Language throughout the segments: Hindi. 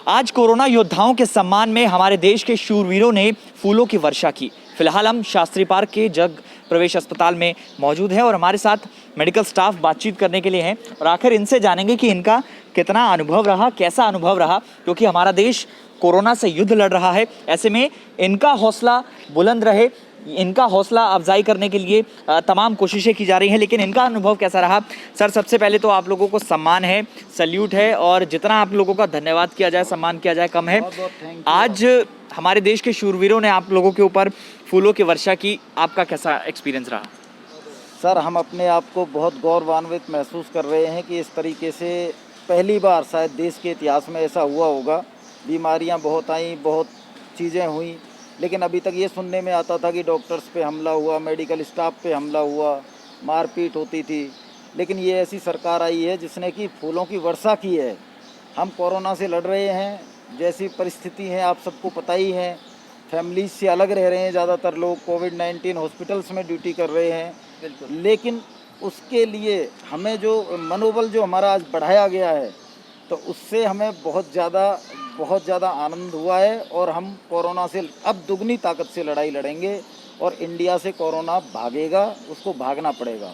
आज कोरोना योद्धाओं के सम्मान में हमारे देश के शूरवीरों ने फूलों की वर्षा की। फिलहाल हम शास्त्री पार्क के जग प्रवेश अस्पताल में मौजूद हैं और हमारे साथ मेडिकल स्टाफ बातचीत करने के लिए हैं और आखिर इनसे जानेंगे कि इनका कितना अनुभव रहा, कैसा अनुभव रहा, क्योंकि हमारा देश कोरोना से युद्ध लड़ रहा है। ऐसे में इनका हौसला बुलंद रहे, इनका हौसला अफजाई करने के लिए तमाम कोशिशें की जा रही हैं, लेकिन इनका अनुभव कैसा रहा। सर, सबसे पहले तो आप लोगों को सम्मान है, सल्यूट है और जितना आप लोगों का धन्यवाद किया जाए, सम्मान किया जाए, कम है। आज हमारे देश के शूरवीरों ने आप लोगों के ऊपर फूलों की वर्षा की, आपका कैसा एक्सपीरियंस रहा? सर, हम अपने आप को बहुत गौरवान्वित महसूस कर रहे हैं कि इस तरीके से पहली बार शायद देश के इतिहास में ऐसा हुआ होगा। बीमारियां बहुत आईं, बहुत चीज़ें हुई, लेकिन अभी तक ये सुनने में आता था कि डॉक्टर्स पे हमला हुआ, मेडिकल स्टाफ पे हमला हुआ, मारपीट होती थी। लेकिन ये ऐसी सरकार आई है जिसने कि फूलों की वर्षा की है। हम कोरोना से लड़ रहे हैं, जैसी परिस्थिति है आप सबको पता ही है। फैमिलीज से अलग रह रहे हैं, ज़्यादातर लोग कोविड-19 हॉस्पिटल्स में ड्यूटी कर रहे हैं। लेकिन उसके लिए हमें जो मनोबल जो हमारा आज बढ़ाया गया है, तो उससे हमें बहुत ज़्यादा आनंद हुआ है और हम कोरोना से अब दुगनी ताकत से लड़ाई लड़ेंगे और इंडिया से कोरोना भागेगा, उसको भागना पड़ेगा।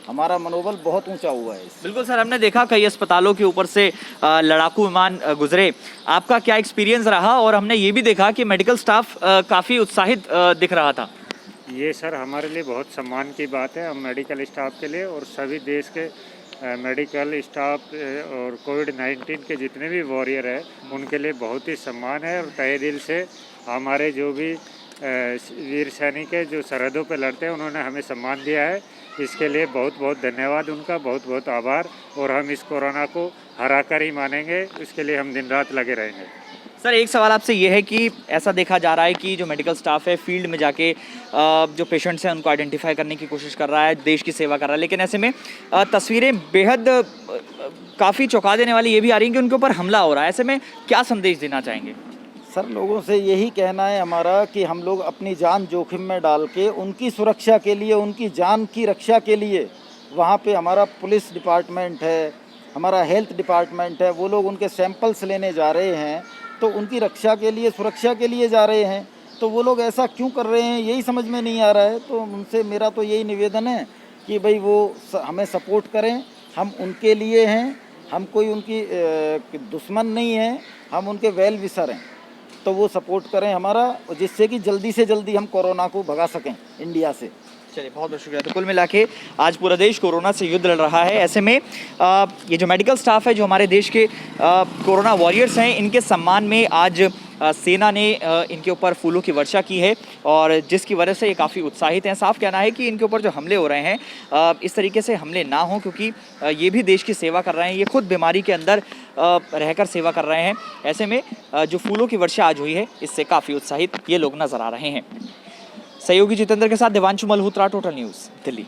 हमारा मनोबल बहुत ऊंचा हुआ है। बिल्कुल सर, हमने देखा कई अस्पतालों के ऊपर से लड़ाकू विमान गुजरे, आपका क्या एक्सपीरियंस रहा? और हमने ये भी देखा कि मेडिकल स्टाफ काफ़ी उत्साहित दिख रहा था। ये सर हमारे लिए बहुत सम्मान की बात है, हम मेडिकल स्टाफ के लिए और सभी देश के मेडिकल स्टाफ और कोविड-19 के जितने भी वॉरियर हैं उनके लिए बहुत ही सम्मान है। और तहे दिल से हमारे जो भी वीर सैनिक है जो सरहदों पर लड़ते हैं, उन्होंने हमें सम्मान दिया है। इसके लिए बहुत बहुत धन्यवाद उनका, बहुत बहुत आभार। और हम इस कोरोना को हरा कर ही मानेंगे, इसके लिए हम दिन रात लगे रहेंगे। सर, एक सवाल आपसे ये है कि ऐसा देखा जा रहा है कि जो मेडिकल स्टाफ है फील्ड में जाके जो पेशेंट्स हैं उनको आइडेंटिफाई करने की कोशिश कर रहा है, देश की सेवा कर रहा है, लेकिन ऐसे में तस्वीरें बेहद काफ़ी चौंका देने वाली ये भी आ रही हैं कि उनके ऊपर हमला हो रहा है। ऐसे में क्या संदेश देना चाहेंगे? सर, लोगों से यही कहना है हमारा कि हम लोग अपनी जान जोखिम में डाल के उनकी सुरक्षा के लिए, उनकी जान की रक्षा के लिए वहाँ पे हमारा पुलिस डिपार्टमेंट है, हमारा हेल्थ डिपार्टमेंट है, वो लोग उनके सैंपल्स लेने जा रहे हैं, तो उनकी रक्षा के लिए, सुरक्षा के लिए जा रहे हैं। तो वो लोग ऐसा क्यों कर रहे हैं यही समझ में नहीं आ रहा है। तो उनसे मेरा तो यही निवेदन है कि भाई वो हमें सपोर्ट करें, हम उनके लिए हैं, हम कोई उनकी दुश्मन नहीं हैं, हम उनके वेल विशर हैं। तो वो सपोर्ट करें हमारा, जिससे कि जल्दी से जल्दी हम कोरोना को भगा सकें इंडिया से। चलिए, बहुत बहुत शुक्रिया। तो कुल मिला के आज पूरा देश कोरोना से युद्ध लड़ रहा है। ऐसे में ये जो मेडिकल स्टाफ है, जो हमारे देश के कोरोना वॉरियर्स हैं, इनके सम्मान में आज सेना ने इनके ऊपर फूलों की वर्षा की है और जिसकी वजह से ये काफ़ी उत्साहित हैं। साफ कहना है कि इनके ऊपर जो हमले हो रहे हैं इस तरीके से हमले ना हों, क्योंकि ये भी देश की सेवा कर रहे हैं, ये खुद बीमारी के अंदर रहकर सेवा कर रहे हैं। ऐसे में जो फूलों की वर्षा आज हुई है, इससे काफ़ी उत्साहित ये लोग नज़र आ रहे हैं। सहयोगी जितेंद्र के साथ देवांशु मल्होत्रा, टोटल न्यूज़, दिल्ली।